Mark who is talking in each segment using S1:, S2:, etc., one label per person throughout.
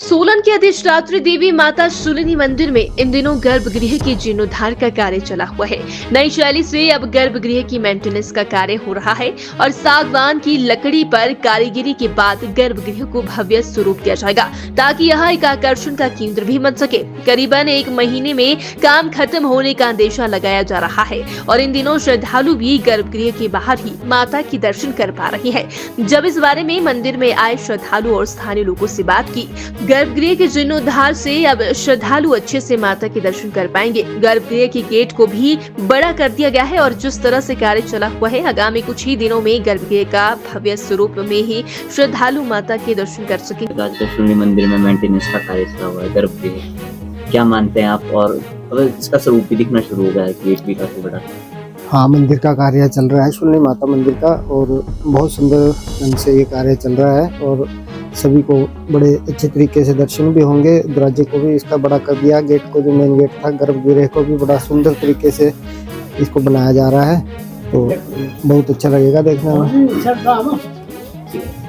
S1: सोलन के अधिष्ठात्री देवी माता शूलिनी मंदिर में इन दिनों गर्भगृह के जीर्णोद्धार का कार्य चला हुआ है। नई शैली से अब गर्भगृह की मेंटेनेंस का कार्य हो रहा है और सागवान की लकड़ी पर कारीगरी के बाद गर्भगृह को भव्य स्वरूप दिया जाएगा ताकि यह एक आकर्षण का केंद्र भी बन सके। करीबन 1 महीने में काम खत्म होने का अंदेशा लगाया जा रहा है और इन दिनों श्रद्धालु भी गर्भगृह के बाहर ही माता की दर्शन कर पा रहे हैं। जब इस बारे में मंदिर में आए श्रद्धालु और स्थानीय लोगों से बात की, गर्भगृह के जीर्णोद्धार से अब श्रद्धालु अच्छे से माता के दर्शन कर पाएंगे। गर्भगृह के गेट को भी बड़ा कर दिया गया है और जिस तरह से कार्य चला हुआ है, आगामी कुछ ही दिनों में गर्भगृह का भव्य स्वरूप में ही श्रद्धालु माता के दर्शन कर सकेंगे।
S2: आज शूलिनी मंदिर में मेंटेनेंस का कार्य चला हुआ है गर्भगृह, क्या मानते हैं आप? और अब इसका स्वरूप भी दिखना शुरू हो गया है, गेट भी काफी बड़ा।
S3: हाँ, मंदिर का कार्य चल रहा है शूलिनी माता मंदिर का, और बहुत सुंदर ढंग से ये कार्य चल रहा है और सभी को बड़े अच्छे तरीके से दर्शन भी होंगे। दरवाजे को भी इसका बड़ा कर दिया, गेट को जो मेन गेट था गर्भगृह को भी बड़ा सुंदर तरीके से इसको बनाया जा रहा है, तो बहुत अच्छा लगेगा देखने में।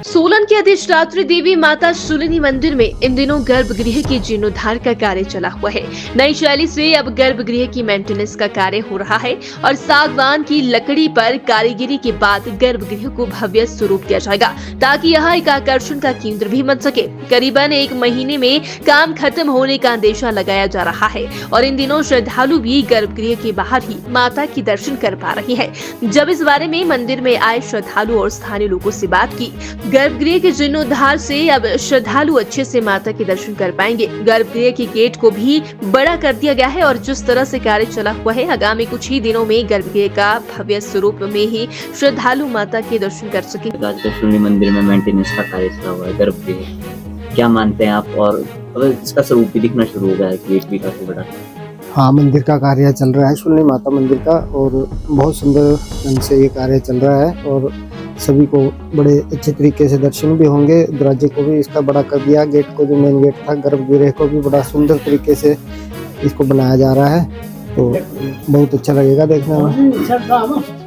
S1: सोलन के अधिष्ठात्री देवी माता शूलिनी मंदिर में इन दिनों गर्भगृह के जीर्णोद्धार का कार्य चला हुआ है। नई शैली से अब गर्भगृह की मेंटेनेंस का कार्य हो रहा है और सागवान की लकड़ी पर कारीगरी के बाद गर्भगृह को भव्य स्वरूप दिया जाएगा ताकि यह एक आकर्षण का केंद्र भी बन सके। करीबन 1 महीने में काम खत्म होने का अंदेशा लगाया जा रहा है और इन दिनों श्रद्धालु भी गर्भगृह के बाहर ही माता की दर्शन कर पा रहे हैं। जब इस बारे में मंदिर में आए श्रद्धालु और स्थानीय लोगों से बात की, गर्भगृह के जीर्णोद्धार से अब श्रद्धालु अच्छे से माता के दर्शन कर पाएंगे। गर्भगृह के गेट को भी बड़ा कर दिया गया है और जिस तरह से कार्य चला हुआ है, आगामी कुछ ही दिनों में गर्भगृह का भव्य स्वरूप में ही श्रद्धालु माता के दर्शन कर सकेंगे।
S2: आज शूलिनी मंदिर में मेंटेनेंस का कार्य चला हुआ है गर्भगृह, क्या मानते हैं आप? और अब इसका स्वरूप भी दिखना शुरू हो गया है, गेट भी काफी बड़ा।
S3: हाँ, मंदिर का कार्य चल रहा है शूलिनी माता मंदिर का, और बहुत सुंदर ढंग से ये कार्य चल रहा है और सभी को बड़े अच्छे तरीके से दर्शन भी होंगे। दरवाजे को भी इसका बड़ा कर दिया, गेट को जो मेन गेट था गर्भगृह को भी बड़ा सुंदर तरीके से इसको बनाया जा रहा है, तो बहुत अच्छा लगेगा देखने में।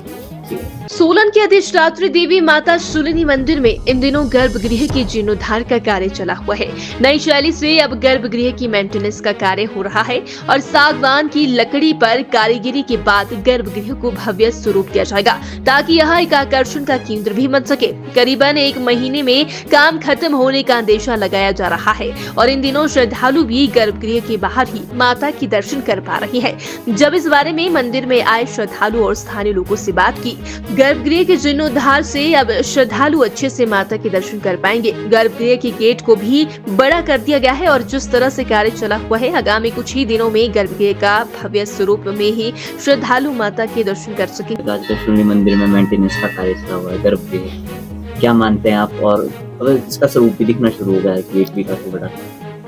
S1: सोलन के अधिष्ठात्री देवी माता शूलिनी मंदिर में इन दिनों गर्भगृह के जीर्णोद्धार का कार्य चला हुआ है। नई शैली से अब गर्भगृह की मेंटेनेंस का कार्य हो रहा है और सागवान की लकड़ी पर कारीगरी के बाद गर्भगृह को भव्य स्वरूप दिया जाएगा ताकि यह एक आकर्षण का केंद्र भी बन सके। करीबन 1 महीने में काम खत्म होने का अंदेशा लगाया जा रहा है और इन दिनों श्रद्धालु भी गर्भगृह के बाहर ही माता की दर्शन कर पा रहे हैं। जब इस बारे में मंदिर में आए श्रद्धालु और स्थानीय लोगों से बात की, गर्भगृह के जीर्णोद्धार से अब श्रद्धालु अच्छे से माता के दर्शन कर पाएंगे। गर्भगृह के गेट को भी बड़ा कर दिया गया है और जिस तरह से कार्य चला हुआ है, आगामी कुछ ही दिनों में गर्भगृह का भव्य स्वरूप में ही श्रद्धालु माता के दर्शन कर सकेंगे।
S2: आज शूलिनी मंदिर में मेंटेनेंस का कार्य चला हुआ है गर्भगृह, क्या मानते हैं आप? और अब इसका स्वरूप भी दिखना शुरू हो गया है, गेट भी काफी बड़ा।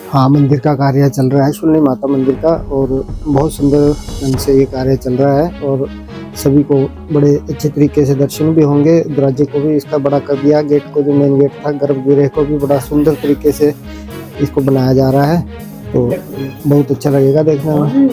S3: हाँ, मंदिर का कार्य चल रहा है शूलिनी माता मंदिर का, और बहुत सुंदर ढंग से ये कार्य चल रहा है और सभी को बड़े अच्छे तरीके से दर्शन भी होंगे। दरवाजे को भी इसका बड़ा कर दिया, गेट को जो मेन गेट था गर्भगृह को भी बड़ा सुंदर तरीके से इसको बनाया जा रहा है, तो बहुत अच्छा लगेगा देखने में।